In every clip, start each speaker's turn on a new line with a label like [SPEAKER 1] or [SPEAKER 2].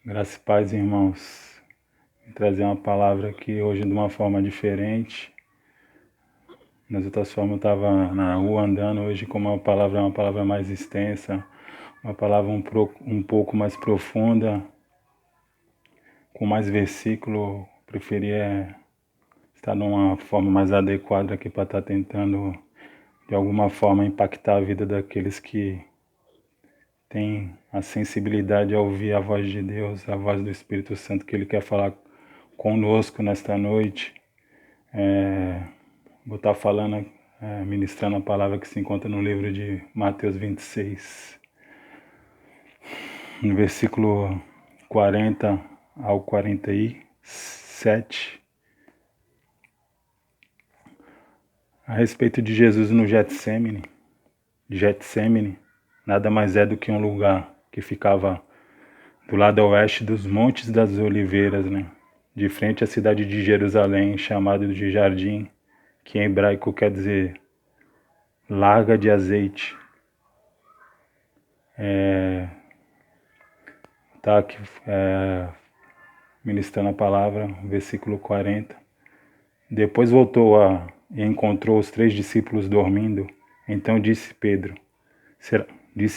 [SPEAKER 1] Graça e paz, irmãos. Vou trazer uma palavra aqui hoje de uma forma diferente. Nas outras formas eu estava na rua andando, hoje como é uma palavra mais extensa, uma palavra um pouco mais profunda, com mais versículo. Preferia estar numa forma mais adequada aqui para estar tentando de alguma forma impactar a vida daqueles que têm a sensibilidade a ouvir a voz de Deus, a voz do Espírito Santo que Ele quer falar conosco nesta noite. Vou estar falando, ministrando a palavra que se encontra no livro de Mateus 26, no versículo 40 ao 47, a respeito de Jesus no Getsemane. Getsemane nada mais é do que um lugar que ficava do lado oeste dos Montes das Oliveiras, né? De frente à cidade de Jerusalém, chamado de Jardim, que em hebraico quer dizer larga de azeite. Tá aqui ministrando a palavra, versículo 40. Depois voltou e encontrou os 3 discípulos dormindo. Então disse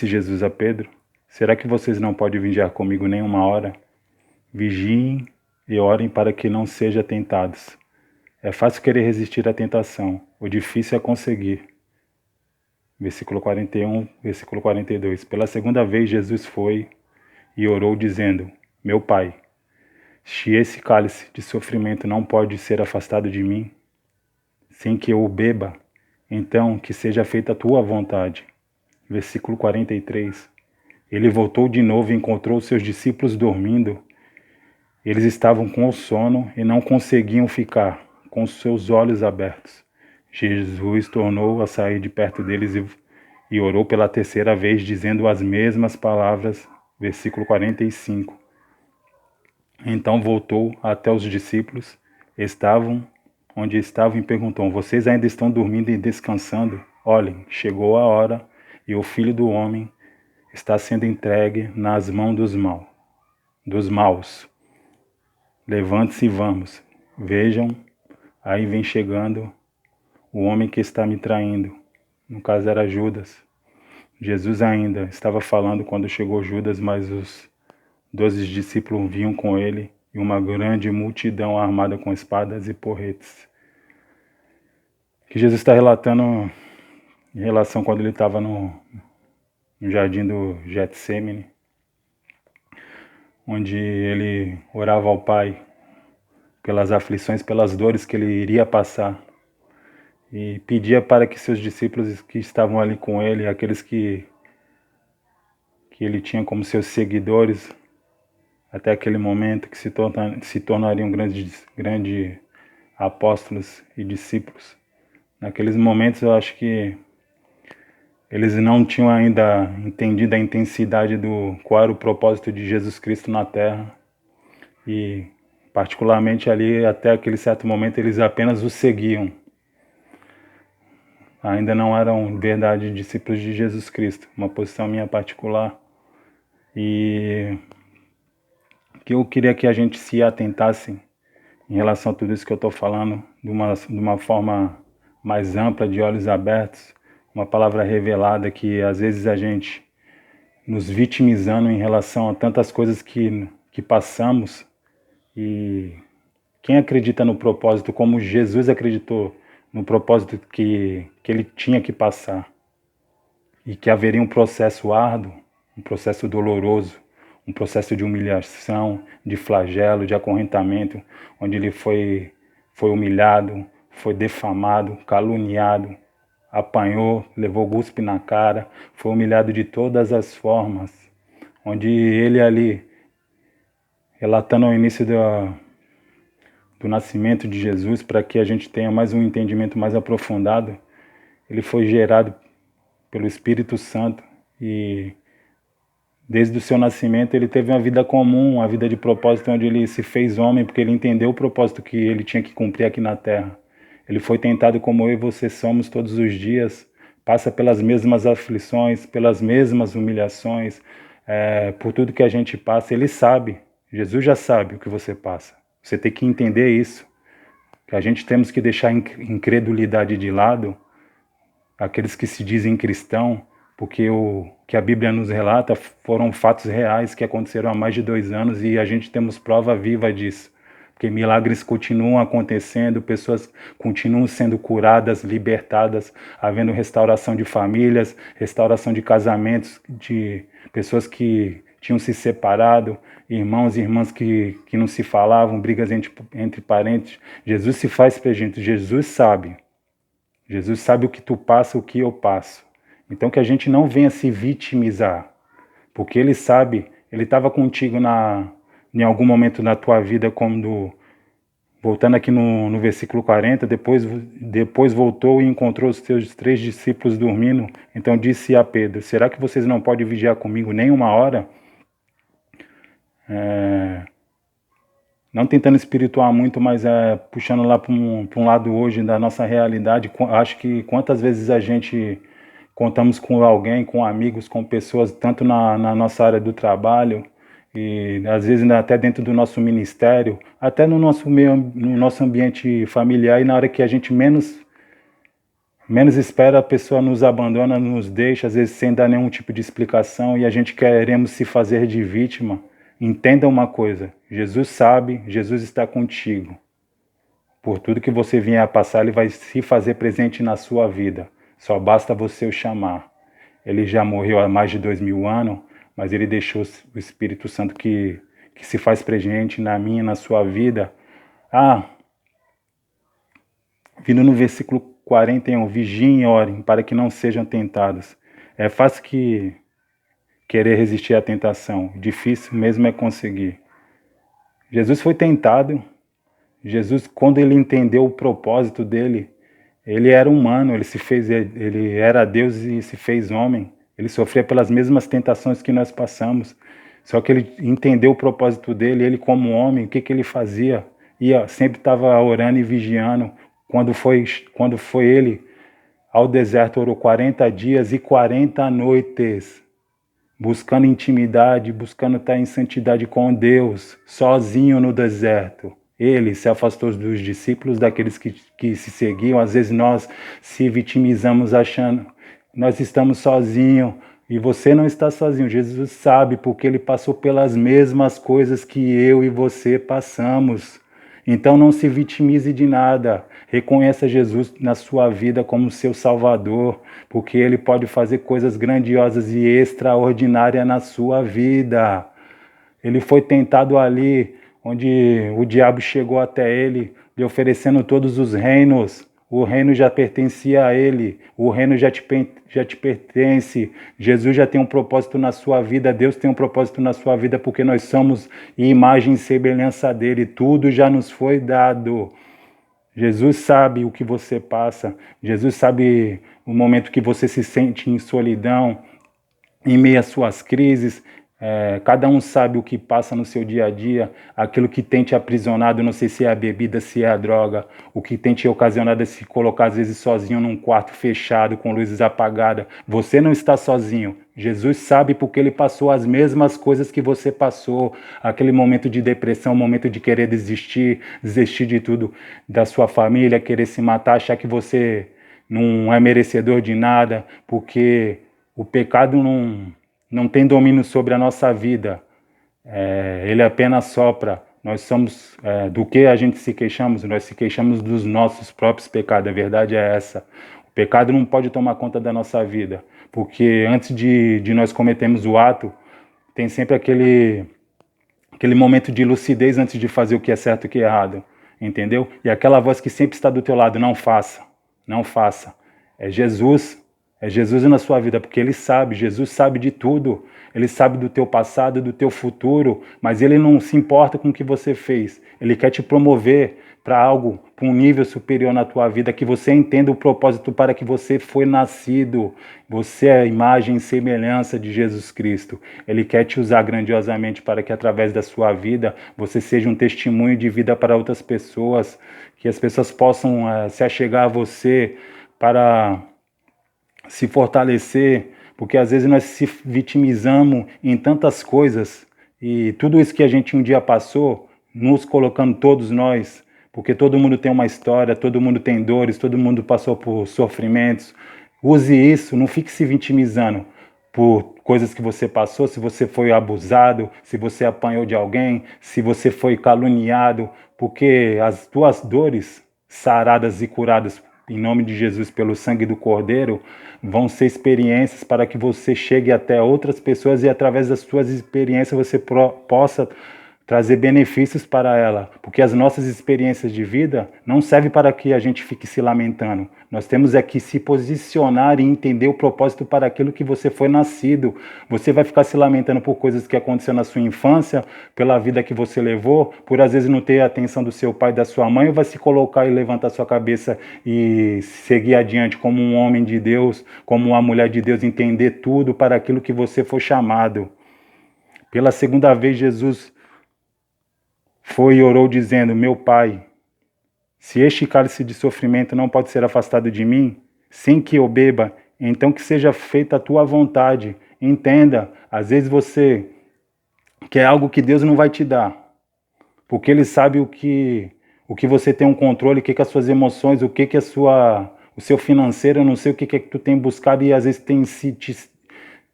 [SPEAKER 1] Jesus a Pedro: será que vocês não podem vigiar comigo nem uma hora? Vigiem e orem para que não sejam tentados. É fácil querer resistir à tentação, o difícil é conseguir. Versículo 41, versículo 42. Pela segunda vez Jesus foi e orou dizendo: meu Pai, se esse cálice de sofrimento não pode ser afastado de mim, sem que eu o beba, então que seja feita a tua vontade. Versículo 43. Ele voltou de novo e encontrou seus discípulos dormindo. Eles estavam com sono e não conseguiam ficar com seus olhos abertos. Jesus tornou a sair de perto deles e orou pela terceira vez, dizendo as mesmas palavras. Versículo 45. Então voltou até os discípulos, onde estavam e perguntou: vocês ainda estão dormindo e descansando? Olhem, chegou a hora e o Filho do Homem está sendo entregue nas mãos dos maus. Levante-se e vamos. Vejam, aí vem chegando o homem que está me traindo. No caso era Judas. Jesus ainda estava falando quando chegou Judas, mas os 12 discípulos vinham com ele e uma grande multidão armada com espadas e porretes. Que Jesus está relatando em relação quando ele estava no jardim do Getsemane, onde ele orava ao Pai pelas aflições, pelas dores que ele iria passar, e pedia para que seus discípulos que estavam ali com ele, aqueles que ele tinha como seus seguidores até aquele momento, que se tornariam grandes apóstolos e discípulos. Naqueles momentos eu acho que eles não tinham ainda entendido a intensidade qual era o propósito de Jesus Cristo na Terra. E particularmente ali, até aquele certo momento, eles apenas o seguiam. Ainda não eram verdade discípulos de Jesus Cristo, uma posição minha particular. E que eu queria que a gente se atentasse em relação a tudo isso que eu estou falando, de uma forma mais ampla, de olhos abertos, uma palavra revelada que às vezes a gente nos vitimizando em relação a tantas coisas que passamos, e quem acredita no propósito como Jesus acreditou no propósito que ele tinha que passar, e que haveria um processo árduo, um processo doloroso, um processo de humilhação, de flagelo, de acorrentamento, onde ele foi humilhado, foi defamado, caluniado, apanhou, levou guspe na cara, foi humilhado de todas as formas, onde ele ali, relatando ao início do nascimento de Jesus, para que a gente tenha mais um entendimento mais aprofundado, ele foi gerado pelo Espírito Santo e desde o seu nascimento ele teve uma vida comum, uma vida de propósito, onde ele se fez homem porque ele entendeu o propósito que ele tinha que cumprir aqui na terra. Ele foi tentado como eu e você somos todos os dias, passa pelas mesmas aflições, pelas mesmas humilhações, por tudo que a gente passa. Ele sabe, Jesus já sabe o que você passa. Você tem que entender isso, que a gente temos que deixar a incredulidade de lado, aqueles que se dizem cristão, porque o que a Bíblia nos relata foram fatos reais que aconteceram há mais de 2 anos e a gente temos prova viva disso. Porque milagres continuam acontecendo, pessoas continuam sendo curadas, libertadas, havendo restauração de famílias, restauração de casamentos, de pessoas que tinham se separado, irmãos e irmãs que não se falavam, brigas entre parentes. Jesus se faz presente, Jesus sabe. Jesus sabe o que tu passa, o que eu passo. Então que a gente não venha se vitimizar, porque Ele sabe, Ele estava contigo em algum momento da tua vida, quando, voltando aqui no versículo 40, depois voltou e encontrou os seus 3 discípulos dormindo. Então disse a Pedro, será que vocês não podem vigiar comigo nem uma hora? Não tentando espirituar muito, mas puxando lá para um lado hoje da nossa realidade. Acho que quantas vezes a gente contamos com alguém, com amigos, com pessoas, tanto na nossa área do trabalho, e às vezes até dentro do nosso ministério, até no nosso ambiente familiar, e na hora que a gente menos espera, a pessoa nos abandona, nos deixa, às vezes sem dar nenhum tipo de explicação, e a gente queremos se fazer de vítima. Entenda uma coisa, Jesus sabe, Jesus está contigo. Por tudo que você vier a passar, Ele vai se fazer presente na sua vida. Só basta você o chamar. Ele já morreu há mais de 2000 anos, mas Ele deixou o Espírito Santo que se faz presente na minha, na sua vida. Vindo no versículo 41, vigiem e orem para que não sejam tentados. É fácil querer resistir à tentação, difícil mesmo é conseguir. Jesus foi tentado. Jesus, quando Ele entendeu o propósito dele, Ele era humano, ele era Deus e se fez homem. Ele sofria pelas mesmas tentações que nós passamos. Só que Ele entendeu o propósito dele, Ele como homem, o que Ele fazia? Sempre estava orando e vigiando. Quando foi Ele ao deserto, orou 40 dias e 40 noites, buscando intimidade, buscando estar em santidade com Deus, sozinho no deserto. Ele se afastou dos discípulos, daqueles que se seguiam. Às vezes nós se vitimizamos achando nós estamos sozinhos, e você não está sozinho. Jesus sabe, porque Ele passou pelas mesmas coisas que eu e você passamos. Então não se vitimize de nada. Reconheça Jesus na sua vida como seu Salvador, porque Ele pode fazer coisas grandiosas e extraordinárias na sua vida. Ele foi tentado ali, onde o diabo chegou até ele, lhe oferecendo todos os reinos. O reino já pertencia a ele, o reino já te pertence. Jesus já tem um propósito na sua vida, Deus tem um propósito na sua vida, porque nós somos imagem e semelhança dele, tudo já nos foi dado. Jesus sabe o que você passa, Jesus sabe o momento que você se sente em solidão, em meio às suas crises. Cada um sabe o que passa no seu dia a dia, aquilo que tem te aprisionado, não sei se é a bebida, se é a droga, o que tem te ocasionado é se colocar às vezes sozinho num quarto fechado, com luzes apagadas. Você não está sozinho, Jesus sabe, porque Ele passou as mesmas coisas que você passou, aquele momento de depressão, momento de querer desistir de tudo, da sua família, querer se matar, achar que você não é merecedor de nada, porque o pecado não tem domínio sobre a nossa vida. Ele apenas sopra. Nós somos, do que a gente se queixamos? Nós se queixamos dos nossos próprios pecados. A verdade é essa. O pecado não pode tomar conta da nossa vida, porque antes de nós cometermos o ato, tem sempre aquele momento de lucidez antes de fazer o que é certo e o que é errado, entendeu? E aquela voz que sempre está do teu lado, não faça, não faça. É Jesus na sua vida, porque Ele sabe, Jesus sabe de tudo. Ele sabe do teu passado, do teu futuro, mas Ele não se importa com o que você fez. Ele quer te promover para algo, para um nível superior na tua vida, que você entenda o propósito para que você foi nascido. Você é a imagem e semelhança de Jesus Cristo. Ele quer te usar grandiosamente para que através da sua vida você seja um testemunho de vida para outras pessoas, que as pessoas possam se achegar a você para se fortalecer, porque às vezes nós se vitimizamos em tantas coisas E tudo isso que a gente um dia passou, nos colocando todos nós, porque todo mundo tem uma história, todo mundo tem dores, todo mundo passou por sofrimentos. Use isso, não fique se vitimizando por coisas que você passou, se você foi abusado, se você apanhou de alguém, se você foi caluniado, porque as tuas dores saradas e curadas em nome de Jesus pelo sangue do Cordeiro vão ser experiências para que você chegue até outras pessoas e através das suas experiências você possa trazer benefícios para ela, porque as nossas experiências de vida não servem para que a gente fique se lamentando. Nós temos é que se posicionar e entender o propósito para aquilo que você foi nascido. Você vai ficar se lamentando por coisas que aconteceram na sua infância, pela vida que você levou, por às vezes não ter a atenção do seu pai e da sua mãe, ou vai se colocar e levantar sua cabeça e seguir adiante como um homem de Deus, como uma mulher de Deus, entender tudo para aquilo que você foi chamado. Pela segunda vez, Jesus foi e orou dizendo: meu Pai, se este cálice de sofrimento não pode ser afastado de mim, sem que eu beba, então que seja feita a tua vontade. Entenda, às vezes você quer algo que Deus não vai te dar, porque Ele sabe o que você tem um controle, o que as suas emoções, o seu financeiro, eu não sei o que tu tem buscado e às vezes tem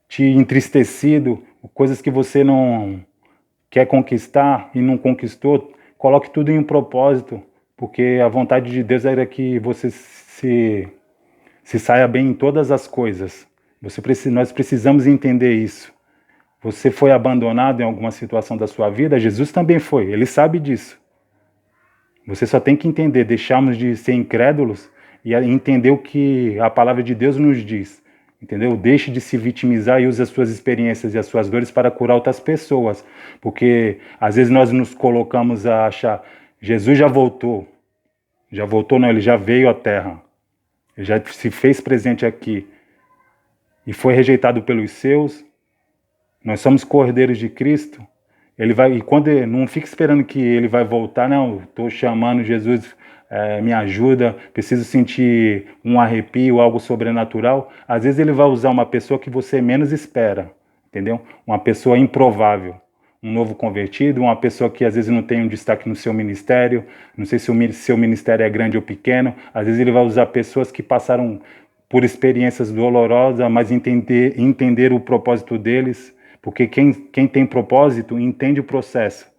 [SPEAKER 1] te entristecido, coisas que você não quer conquistar e não conquistou. Coloque tudo em um propósito, porque a vontade de Deus era que você se saia bem em todas as coisas. Nós precisamos entender isso. Você foi abandonado em alguma situação da sua vida, Jesus também foi, Ele sabe disso. Você só tem que entender, deixarmos de ser incrédulos e entender o que a palavra de Deus nos diz. Entendeu? Deixe de se vitimizar e use as suas experiências e as suas dores para curar outras pessoas. Porque às vezes nós nos colocamos a achar, Jesus já voltou. Já voltou não, Ele já veio à Terra. Ele já se fez presente aqui. E foi rejeitado pelos seus. Nós somos cordeiros de Cristo. Ele vai, e quando não fique esperando que Ele vai voltar, não, estou chamando Jesus, me ajuda, preciso sentir um arrepio, algo sobrenatural. Às vezes Ele vai usar uma pessoa que você menos espera, entendeu? Uma pessoa improvável, um novo convertido, uma pessoa que às vezes não tem um destaque no seu ministério, não sei se o seu ministério é grande ou pequeno, às vezes Ele vai usar pessoas que passaram por experiências dolorosas, mas entender o propósito deles, porque quem tem propósito entende o processo.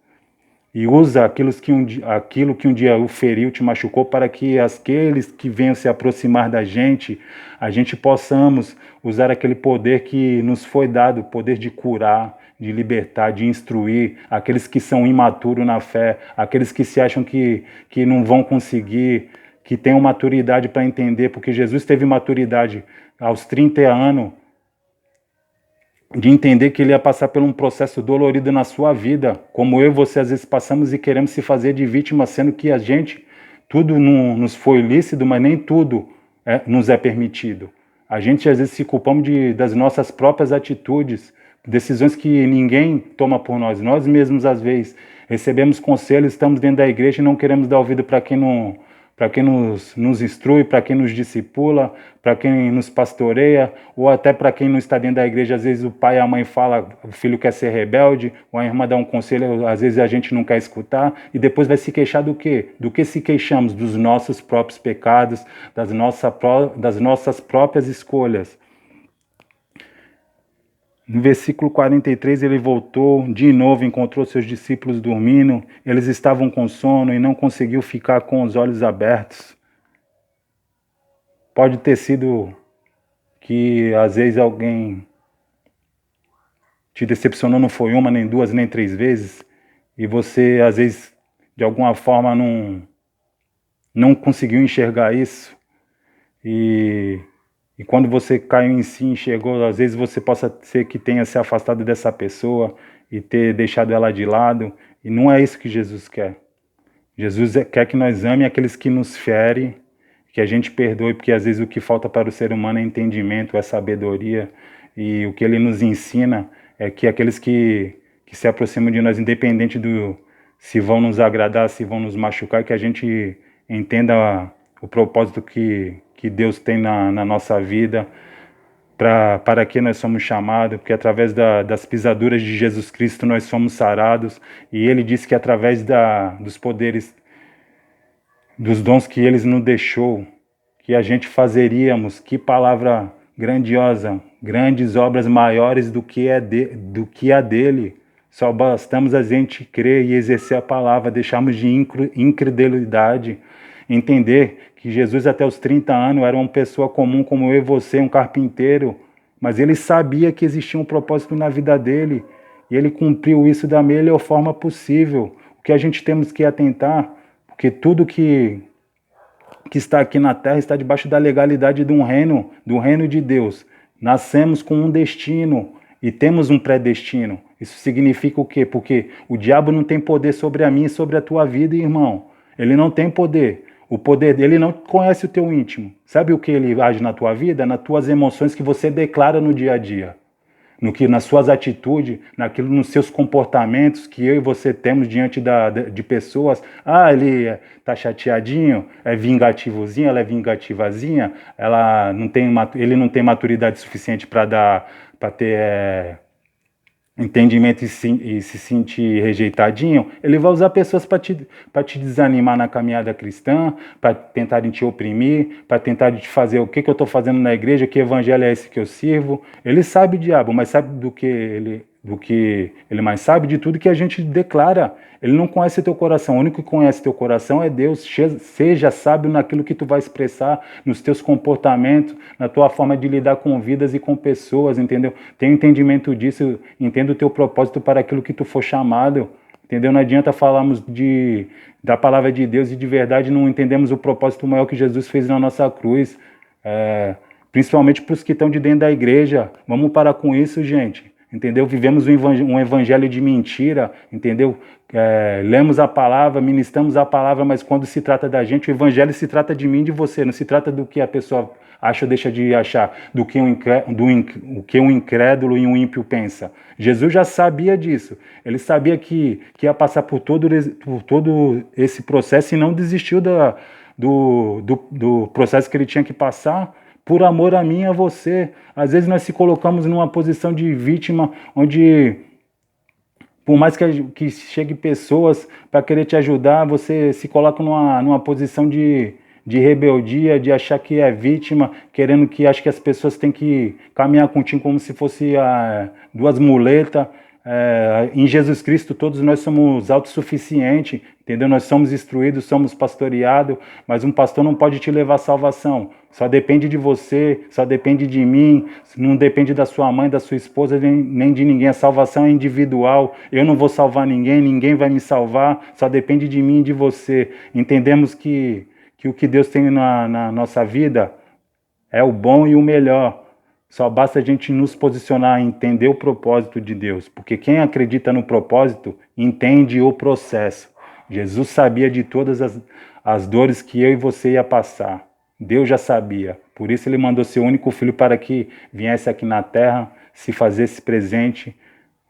[SPEAKER 1] E usa aquilo que um dia o feriu, te machucou, para que aqueles que venham se aproximar da gente, a gente possamos usar aquele poder que nos foi dado, o poder de curar, de libertar, de instruir, aqueles que são imaturos na fé, aqueles que se acham que não vão conseguir, que tenham maturidade para entender, porque Jesus teve maturidade aos 30 anos, de entender que Ele ia passar por um processo dolorido na sua vida, como eu e você às vezes passamos e queremos se fazer de vítima, sendo que a gente, tudo nos foi lícito, mas nem tudo nos é permitido. A gente às vezes se culpamos das nossas próprias atitudes, decisões que ninguém toma por nós. Nós mesmos às vezes recebemos conselhos, estamos dentro da igreja e não queremos dar ouvido para quem nos instrui, para quem nos discipula, para quem nos pastoreia, ou até para quem não está dentro da igreja. Às vezes o pai e a mãe falam, o filho quer ser rebelde, ou a irmã dá um conselho, às vezes a gente não quer escutar, e depois vai se queixar do quê? Do que se queixamos? Dos nossos próprios pecados, das nossas próprias escolhas. No versículo 43, ele voltou de novo, encontrou seus discípulos dormindo. Eles estavam com sono e não conseguiu ficar com os olhos abertos. Pode ter sido que às vezes alguém te decepcionou, não foi uma, nem duas, nem três vezes, e você às vezes de alguma forma não conseguiu enxergar isso. E quando você caiu em si, enxergou, às vezes você possa ser que tenha se afastado dessa pessoa e ter deixado ela de lado. E não é isso que Jesus quer. Jesus quer que nós ame aqueles que nos ferem, que a gente perdoe, porque às vezes o que falta para o ser humano é entendimento, é sabedoria. E o que Ele nos ensina é que aqueles que se aproximam de nós, independente se vão nos agradar, se vão nos machucar, que a gente entenda o propósito que Deus tem na nossa vida, para que nós somos chamados, porque através das pisaduras de Jesus Cristo nós somos sarados, e ele disse que através dos poderes, dos dons que ele nos deixou, que a gente fazeríamos, que palavra grandiosa, grandes obras maiores do que a dele. Só bastamos a gente crer e exercer a palavra, deixarmos de incredulidade, entender que Jesus até os 30 anos era uma pessoa comum como eu e você, um carpinteiro, mas ele sabia que existia um propósito na vida dele, e ele cumpriu isso da melhor forma possível. O que a gente temos que atentar, porque tudo que está aqui na terra está debaixo da legalidade do reino de Deus. Nascemos com um destino e temos um predestino. Isso significa o quê? Porque o diabo não tem poder sobre a minha e sobre a tua vida, irmão. Ele não tem poder. O poder dele não conhece o teu íntimo. Sabe o que ele age na tua vida? Nas tuas emoções que você declara no dia a dia. Nas suas atitudes, nos seus comportamentos que eu e você temos diante de pessoas. Ah, ele tá chateadinho, é vingativozinho, ela é vingativazinha, ele não tem maturidade suficiente para ter entendimento e se sentir rejeitadinho. Ele vai usar pessoas para te desanimar na caminhada cristã, para tentarem te oprimir, para tentarem te fazer o que eu estou fazendo na igreja, que evangelho é esse que eu sirvo. Ele sabe, diabo, mas sabe do que ele mais sabe de tudo que a gente declara. Ele não conhece teu coração. O único que conhece teu coração é Deus. Seja sábio naquilo que tu vai expressar, nos teus comportamentos, na tua forma de lidar com vidas e com pessoas, entendeu? Tenha entendimento disso, entenda o teu propósito para aquilo que tu for chamado, entendeu? Não adianta falarmos da palavra de Deus e de verdade não entendemos o propósito maior que Jesus fez na nossa cruz, principalmente para os que estão de dentro da igreja. Vamos parar com isso, gente. Entendeu? Vivemos um evangelho de mentira, entendeu? Lemos a palavra, ministramos a palavra, mas quando se trata da gente, o evangelho se trata de mim e de você, não se trata do que a pessoa acha ou deixa de achar, do que um incrédulo e um ímpio pensa. Jesus já sabia disso, ele sabia que ia passar por todo esse processo e não desistiu do processo que ele tinha que passar, por amor a mim e a você. Às vezes nós se colocamos numa posição de vítima, onde, por mais que chegue pessoas para querer te ajudar, você se coloca numa posição de rebeldia, de achar que é vítima, querendo que acha que as pessoas têm que caminhar contigo como se fosse duas muletas. Em Jesus Cristo todos nós somos autossuficientes, entendeu? Nós somos instruídos, somos pastoreados, mas um pastor não pode te levar à salvação. Só depende de você, só depende de mim, não depende da sua mãe, da sua esposa, nem de ninguém. A salvação é individual. Eu não vou salvar ninguém, ninguém vai me salvar, só depende de mim e de você. Entendemos que o que Deus tem na nossa vida é o bom e o melhor. Só basta a gente nos posicionar, entender o propósito de Deus, porque quem acredita no propósito entende o processo. Jesus sabia de todas as dores que eu e você ia passar. Deus já sabia, por isso ele mandou seu único filho para que viesse aqui na terra, se fazesse presente.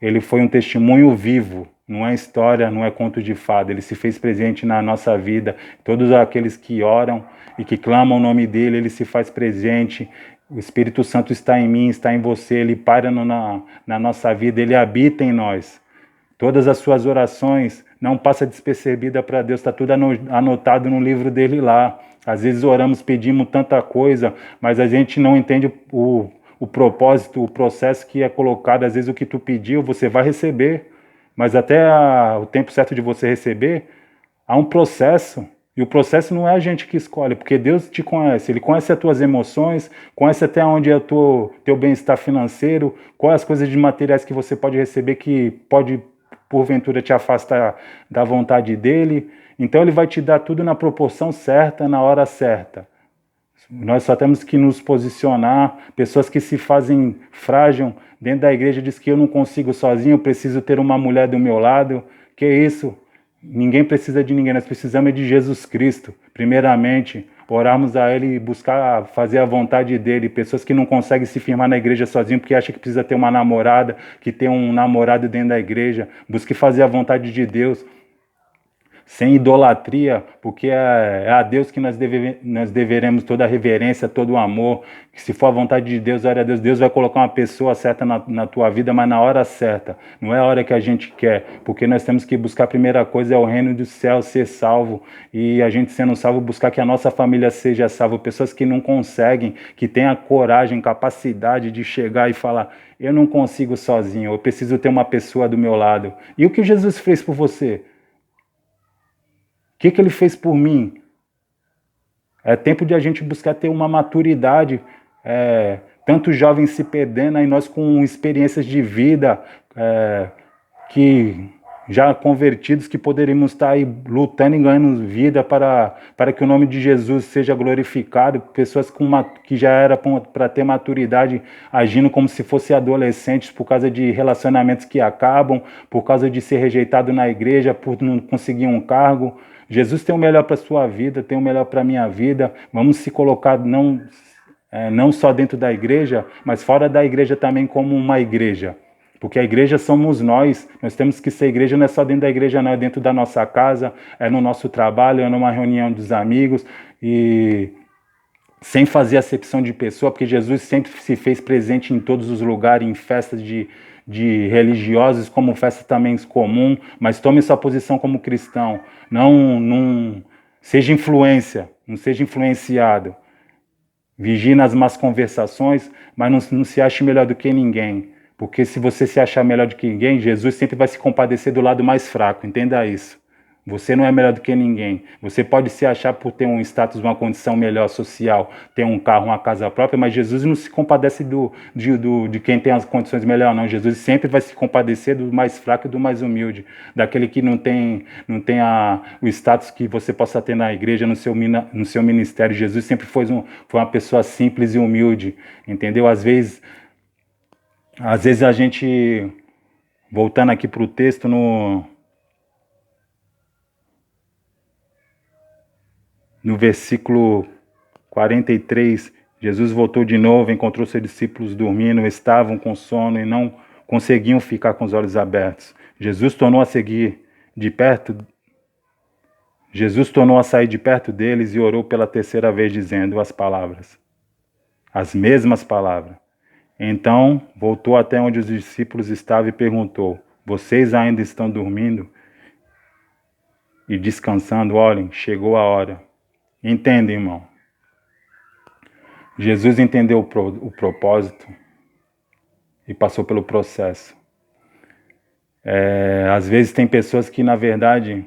[SPEAKER 1] Ele foi um testemunho vivo, não é história, não é conto de fada. Ele se fez presente na nossa vida. Todos aqueles que oram e que clamam o nome dele, ele se faz presente. O Espírito Santo está em mim, está em você, ele para na nossa vida, ele habita em nós. Todas as suas orações não passam despercebida para Deus, está tudo anotado no livro dele lá. Às vezes oramos, pedimos tanta coisa, mas a gente não entende o propósito, o processo que é colocado. Às vezes o que tu pediu, você vai receber, mas até o tempo certo de você receber, há um processo. E o processo não é a gente que escolhe, porque Deus te conhece. Ele conhece as tuas emoções, conhece até onde é o teu bem-estar financeiro, quais as coisas de materiais que você pode receber que pode, porventura, te afastar da vontade dele. Então ele vai te dar tudo na proporção certa, na hora certa. Nós só temos que nos posicionar. Pessoas que se fazem frágil dentro da igreja dizem que eu não consigo sozinho, eu preciso ter uma mulher do meu lado. Que isso? Ninguém precisa de ninguém, nós precisamos de Jesus Cristo, primeiramente, orarmos a Ele e buscar fazer a vontade dEle. Pessoas que não conseguem se firmar na igreja sozinho porque acham que precisa ter uma namorada, que tem um namorado dentro da igreja. Busque fazer a vontade de Deus. sem idolatria, porque é a Deus que nós deveremos toda a reverência, todo o amor, que se for a vontade de Deus, ora a Deus, Deus vai colocar uma pessoa certa na tua vida, mas na hora certa, não é a hora que a gente quer, porque nós temos que buscar a primeira coisa, é o reino dos céus, ser salvo, e a gente sendo salvo, buscar que a nossa família seja salva, pessoas que não conseguem, que tenham a coragem, capacidade de chegar e falar, eu não consigo sozinho, eu preciso ter uma pessoa do meu lado. E o que Jesus fez por você? O que ele fez por mim? É tempo de a gente buscar ter uma maturidade, tantos jovens se perdendo, aí nós com experiências de vida, que já convertidos, que poderíamos estar aí lutando e ganhando vida para que o nome de Jesus seja glorificado, pessoas que já era para ter maturidade, agindo como se fossem adolescentes por causa de relacionamentos que acabam, por causa de ser rejeitado na igreja, por não conseguir um cargo. Jesus tem o melhor para a sua vida, tem o melhor para a minha vida. Vamos se colocar não só dentro da igreja, mas fora da igreja também como uma igreja. Porque a igreja somos nós temos que ser igreja, não é só dentro da igreja, não, é dentro da nossa casa, é no nosso trabalho, é numa reunião dos amigos, e sem fazer acepção de pessoa, porque Jesus sempre se fez presente em todos os lugares, em festas de religiosos, como festa também comum, mas tome sua posição como cristão, não seja influência, não seja influenciado, vigie nas más conversações, mas não se ache melhor do que ninguém, porque se você se achar melhor do que ninguém, Jesus sempre vai se compadecer do lado mais fraco, entenda isso. Você não é melhor do que ninguém. Você pode se achar por ter um status, uma condição melhor social, ter um carro, uma casa própria, mas Jesus não se compadece de quem tem as condições melhores, não. Jesus sempre vai se compadecer do mais fraco e do mais humilde, daquele que não tem o status que você possa ter na igreja, no seu ministério. Jesus sempre foi uma pessoa simples e humilde, entendeu? Às vezes a gente, voltando aqui para o texto, no versículo 43, Jesus voltou de novo, encontrou seus discípulos dormindo, estavam com sono e não conseguiam ficar com os olhos abertos. Jesus tornou a sair de perto deles e orou pela terceira vez, dizendo as mesmas palavras. Então, voltou até onde os discípulos estavam e perguntou, vocês ainda estão dormindo e descansando? Olhem, chegou a hora. Entende, irmão? Jesus entendeu o propósito e passou pelo processo. Às vezes tem pessoas que, na verdade,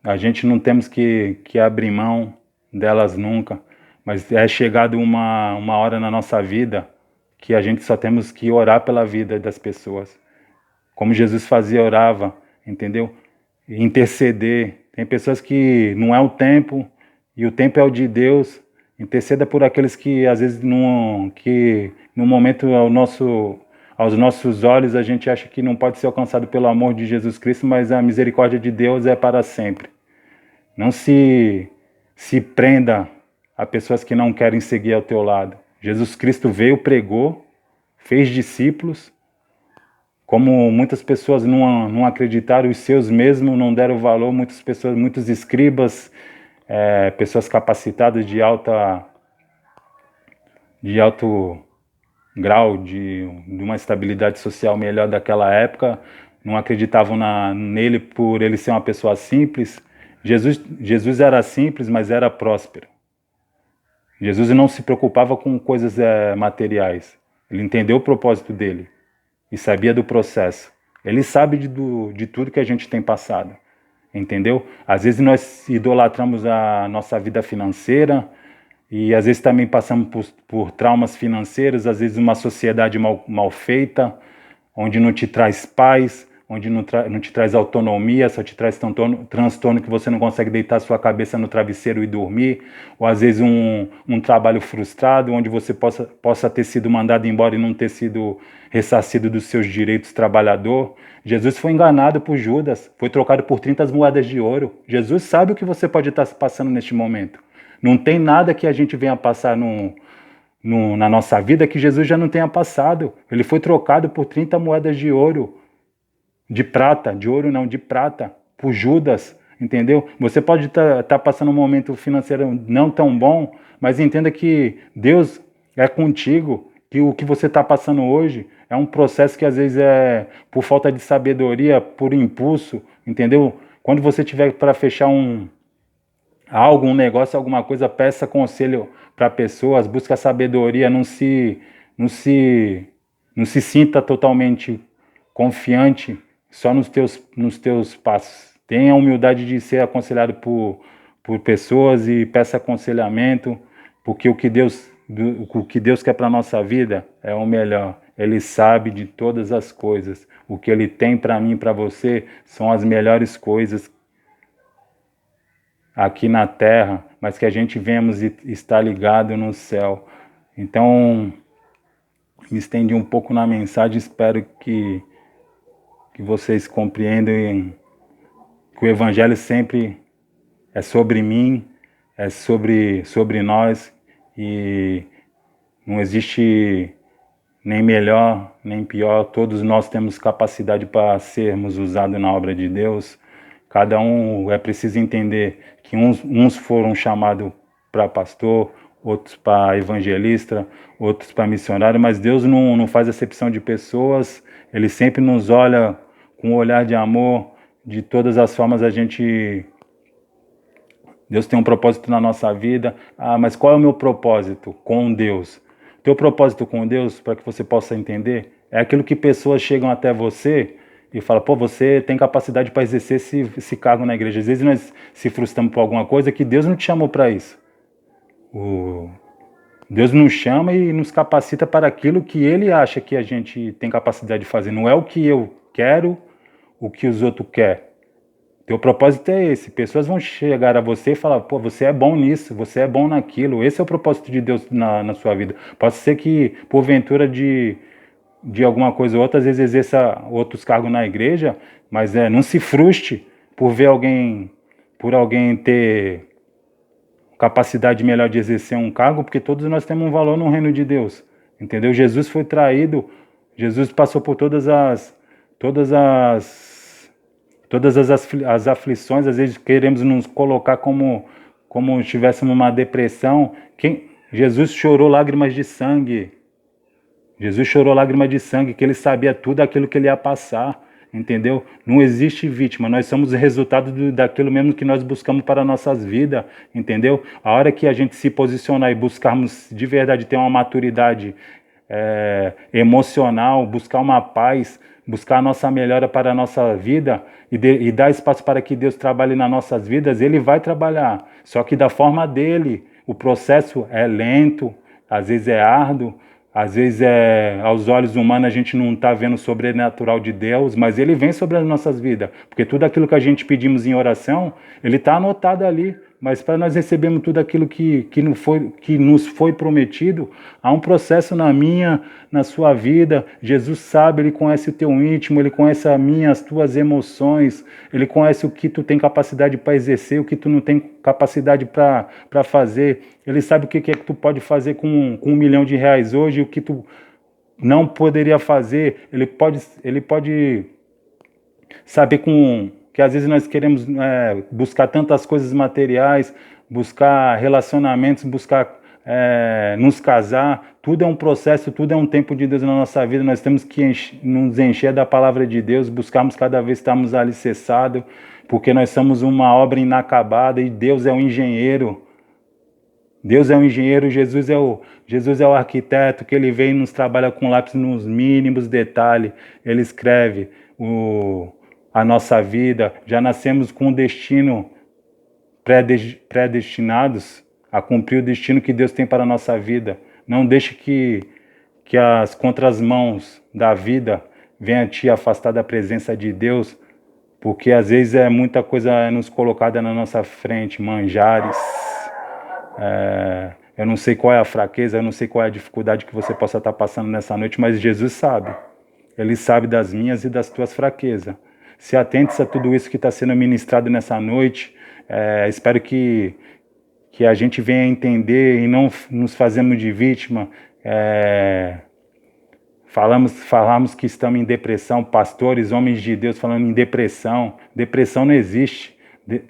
[SPEAKER 1] a gente não temos que abrir mão delas nunca, mas é chegado uma hora na nossa vida que a gente só temos que orar pela vida das pessoas. Como Jesus fazia, orava, entendeu? Interceder. Tem pessoas que não é o tempo, e o tempo é o de Deus. Interceda por aqueles que, às vezes, que no momento, aos nossos olhos, a gente acha que não pode ser alcançado pelo amor de Jesus Cristo, mas a misericórdia de Deus é para sempre. Não se prenda a pessoas que não querem seguir ao teu lado. Jesus Cristo veio, pregou, fez discípulos. Como muitas pessoas não acreditaram, os seus mesmos não deram valor, muitos escribas, pessoas capacitadas de alto grau, de uma estabilidade social melhor daquela época, não acreditavam nele por ele ser uma pessoa simples. Jesus era simples, mas era próspero. Jesus não se preocupava com coisas materiais. Ele entendeu o propósito dele e sabia do processo. Ele sabe de tudo que a gente tem passado. Entendeu? Às vezes nós idolatramos a nossa vida financeira e às vezes também passamos por traumas financeiros, às vezes uma sociedade mal feita, onde não te traz paz, onde não te traz autonomia, só te traz transtorno que você não consegue deitar sua cabeça no travesseiro e dormir, ou às vezes um trabalho frustrado, onde você possa ter sido mandado embora e não ter sido ressarcido dos seus direitos trabalhador. Jesus foi enganado por Judas, foi trocado por 30 moedas de ouro. Jesus sabe o que você pode estar passando neste momento. Não tem nada que a gente venha passar na nossa vida que Jesus já não tenha passado. Ele foi trocado por 30 moedas de ouro, de prata, de ouro não, de prata, por Judas. entendeu? Você pode estar passando um momento financeiro não tão bom, mas entenda que Deus é contigo, que o que você está passando hoje é um processo que às vezes é por falta de sabedoria, por impulso, entendeu? Quando você tiver para fechar algo, um negócio, alguma coisa, peça conselho para pessoas, busca sabedoria, não se sinta totalmente confiante só nos teus passos. Tenha a humildade de ser aconselhado por pessoas e peça aconselhamento, porque o que Deus quer para a nossa vida é o melhor. Ele sabe de todas as coisas. O que Ele tem para mim e para você são as melhores coisas aqui na terra, mas que a gente vemos e está ligado no céu. Então, me estendi um pouco na mensagem, espero que vocês compreendam que o Evangelho sempre é sobre mim, é sobre nós, e não existe nem melhor, nem pior, todos nós temos capacidade para sermos usados na obra de Deus. Cada um é preciso entender que uns foram chamados para pastor, outros para evangelista, outros para missionário, mas Deus não faz acepção de pessoas, Ele sempre nos olha com um olhar de amor. De todas as formas Deus tem um propósito na nossa vida. Mas qual é o meu propósito com Deus? Teu propósito com Deus, para que você possa entender, é aquilo que pessoas chegam até você e falam, pô, você tem capacidade para exercer esse cargo na igreja. Às vezes nós se frustramos por alguma coisa que Deus não te chamou para isso. Deus nos chama e nos capacita para aquilo que Ele acha que a gente tem capacidade de fazer. Não é o que eu quero, o que os outros querem. Teu propósito é esse. Pessoas vão chegar a você e falar, pô, você é bom nisso, você é bom naquilo. Esse é o propósito de Deus na sua vida. Pode ser que, porventura, de alguma coisa ou outra, às vezes exerça outros cargos na igreja, mas não se frustre por alguém ter capacidade melhor de exercer um cargo, porque todos nós temos um valor no reino de Deus. Entendeu? Jesus foi traído, Jesus passou por todas as aflições. Às vezes queremos nos colocar como estivéssemos numa depressão. Jesus chorou lágrimas de sangue. Jesus chorou lágrimas de sangue, que Ele sabia tudo aquilo que Ele ia passar, entendeu? Não existe vítima, nós somos o resultado daquilo mesmo que nós buscamos para nossas vidas, entendeu? A hora que a gente se posicionar e buscarmos de verdade ter uma maturidade emocional, buscar uma paz, buscar a nossa melhora para a nossa vida e dar espaço para que Deus trabalhe nas nossas vidas, Ele vai trabalhar, só que da forma dEle. O processo é lento, às vezes é árduo, às vezes aos olhos humanos a gente não está vendo o sobrenatural de Deus, mas Ele vem sobre as nossas vidas, porque tudo aquilo que a gente pedimos em oração, Ele está anotado ali. Mas para nós recebermos tudo aquilo que nos foi prometido, há um processo na sua vida. Jesus sabe, Ele conhece o teu íntimo, Ele conhece as tuas emoções, Ele conhece o que tu tem capacidade para exercer, o que tu não tem capacidade para fazer. Ele sabe o que é que tu pode fazer com R$1 milhão hoje, o que tu não poderia fazer. Ele pode saber que às vezes nós queremos buscar tantas coisas materiais, buscar relacionamentos, buscar nos casar. Tudo é um processo, tudo é um tempo de Deus na nossa vida. Nós temos que nos encher da palavra de Deus, buscarmos cada vez estarmos alicerçados, porque nós somos uma obra inacabada e Deus é o engenheiro. Deus é o engenheiro, Jesus é o arquiteto, que Ele vem e nos trabalha com lápis nos mínimos detalhes. Ele escreve a nossa vida, já nascemos com um destino predestinados a cumprir o destino que Deus tem para a nossa vida. Não deixe que as contramãos da vida venham te afastar da presença de Deus, porque às vezes muita coisa nos colocada na nossa frente, manjares. Eu não sei qual é a fraqueza, eu não sei qual é a dificuldade que você possa estar passando nessa noite, mas Jesus sabe. Ele sabe das minhas e das tuas fraquezas. Se atente a tudo isso que está sendo ministrado nessa noite. Espero que a gente venha entender e não nos fazemos de vítima. Falamos que estamos em depressão, pastores, homens de Deus falando em depressão. Depressão não existe.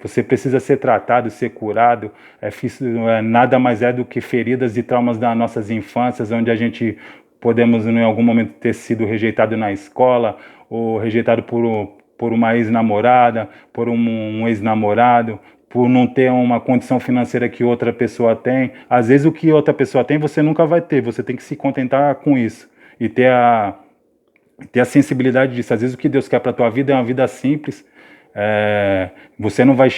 [SPEAKER 1] Você precisa ser tratado, ser curado. Nada mais é do que feridas e traumas das nossas infâncias, onde a gente podemos em algum momento ter sido rejeitado na escola, ou rejeitado por uma ex-namorada, por um ex-namorado, por não ter uma condição financeira que outra pessoa tem. Às vezes o que outra pessoa tem, você nunca vai ter. Você tem que se contentar com isso e ter a sensibilidade disso. Às vezes o que Deus quer para a tua vida é uma vida simples. Você não vai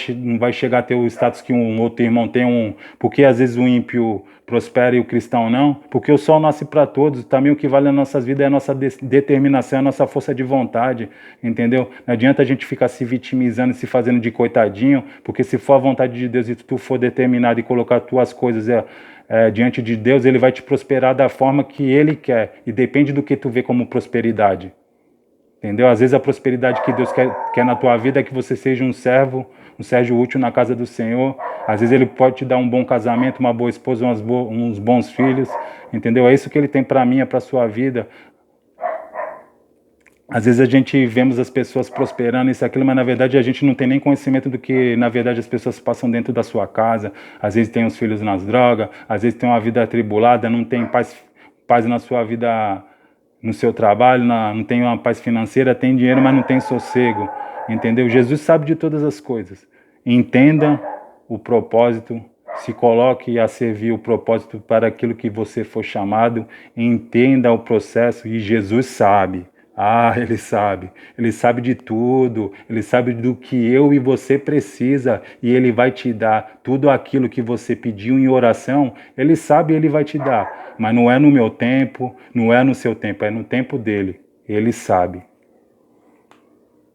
[SPEAKER 1] chegar a ter o status que um outro irmão tem, porque às vezes o ímpio prospera e o cristão não, porque o sol nasce para todos. Também o que vale nas nossas vidas é a nossa determinação, a nossa força de vontade, entendeu? Não adianta a gente ficar se vitimizando, se fazendo de coitadinho, porque se for a vontade de Deus e tu for determinado e colocar tuas coisas diante de Deus, Ele vai te prosperar da forma que Ele quer, e depende do que tu vê como prosperidade. Entendeu? Às vezes a prosperidade que Deus quer na tua vida é que você seja um servo útil na casa do Senhor. Às vezes Ele pode te dar um bom casamento, uma boa esposa, uns bons filhos. Entendeu? É isso que Ele tem para mim, é para a sua vida. Às vezes a gente vemos as pessoas prosperando, isso e aquilo, mas na verdade a gente não tem nem conhecimento do que na verdade as pessoas passam dentro da sua casa. Às vezes tem os filhos nas drogas, às vezes tem uma vida atribulada, não tem paz na sua vida, no seu trabalho, não tem uma paz financeira, tem dinheiro, mas não tem sossego, entendeu? Jesus sabe de todas as coisas. Entenda o propósito, se coloque a servir o propósito para aquilo que você for chamado, entenda o processo, e Jesus sabe. Ele sabe de tudo, Ele sabe do que eu e você precisa, e Ele vai te dar tudo aquilo que você pediu em oração. Ele sabe, Ele vai te dar, mas não é no meu tempo, não é no seu tempo, é no tempo dele. Ele sabe.